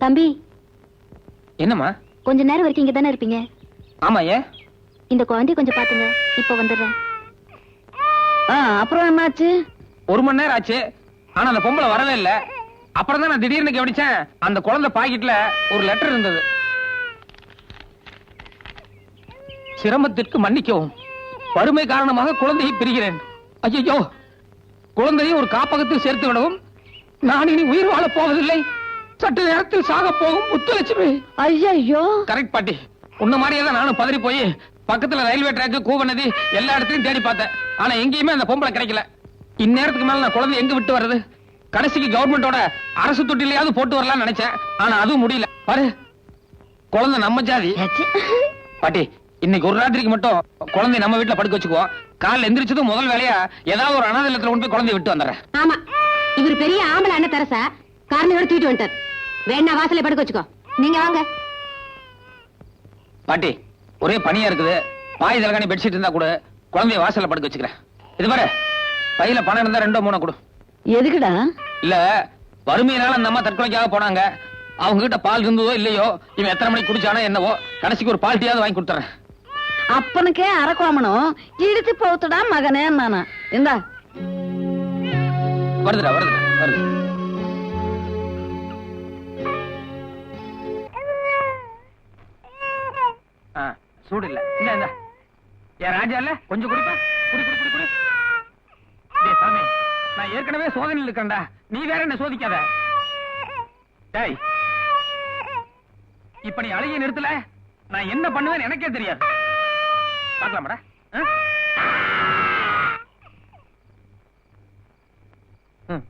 தம்பி, என்னம்மா? கொஞ்ச நேரம் வரைக்கும் இங்க தானே இருப்பீங்க? ஆமா. ஏன்? இந்த குழந்தைய கொஞ்சம் பாத்துங்க, இப்ப வந்துடுறேன். அப்புறம் என்னாச்சு? 1 மணி நேரம் ஆச்சு, ஆனா அந்த பொம்பளை வரவே இல்ல. அப்புறம் தான் நான் திடீர்னு கவனிச்சேன், அந்த குழந்தை பாக்கெட்ல ஒரு லெட்டர் இருந்தது. சிரமத்திற்கு மன்னிக்கவும், வறுமை காரணமாக குழந்தையை பிரிகிறேன். ஐயோ, குழந்தையை ஒரு காப்பகத்தில் சேர்த்து விடவும். நான் இனி உயிர் வாழப் போவதில்லை. சற்று நேரத்தில் சாக போகும் முத்துலட்சுமி. ஐயோ, கரெக்ட் பாட்டி. உன்ன மாதிரியே தான் நானும் பதறி போய் பக்கத்துல ரயில்வே ட்ராக், கூவநதி எல்லா இடத்துலயும் தேடி பார்த்தேன். ஆனா எங்கேயுமே அந்த பொம்பளை கிடைக்கல. இந்நேரத்துக்கு மேல நான் குழந்தை எங்க விட்டு வர்றது? கடைசிக்கு கவர்மெண்டோட அரசு தொட்டிலையாவது போட்டு வரலாம்னு நினைச்சேன். ஆனா அதுவும் முடியல. பாரு, குழந்தை நம்ம ஜாதி. பாட்டி, இன்னைக்கு ஒரு ராத்திரிக்கு மட்டும் குழந்தை நம்ம வீட்டுல படுக்க வச்சுக்குவோம். காலைல எந்திரிச்சதும் முதல் வேலையா ஏதாவது ஒரு அனாதை இல்லத்துல கொண்டு போய் குழந்தைய விட்டு வந்துடுறேன். ஆமா, இவர் பெரிய ஆம்பளை அண்ணன் தரசா காரணியோட தூக்கிட்டு வந்துட்டார். வேணா வாசல்ல படுக்க வச்சுக்கோ. நீங்க வாங்க. பாட்டி, ஒரே பனியா இருக்குது. பாய் தலகாணி பெட்ஷீட் இருந்தா கூட குழந்தைய வாசல்ல படுக்க வச்சுக்கிறேன். இது பாரு, பையில பணம் இருந்தா 2 3 கொடு. எதுக்குடா? இல்ல, வறுமையினால அந்த அம்மா தற்கொலைக்காக போனாங்க. அவங்க கிட்ட பால் இருந்ததோ இல்லையோ, இவன் எத்தனை மணிக்கு குடிச்சானோ என்னவோ, கடைசிக்கு ஒரு பால்ட்டியாவது வாங்கி கொடுத்துறேன். அப்பனுக்கே அரக்கோமனும் இடிச்சு போத்துடா மகனே நானா. இந்தா வருதுடா வருது. சூடு இல்ல. இந்த என் ராஜா இல்ல, கொஞ்சம் குடிப்பா. குடி குடி குடி குடி. டேய் சாமி, நான் ஏற்கனவே சோதனையில் இருக்கேன்டா, நீ வேற என்ன சோதிக்காத. டேய், இப்ப நீ அழகிய நிறுத்தல, நான் என்ன பண்ணுவேன்னு எனக்கே தெரியாது. பாக்கலாமாடா? ம்.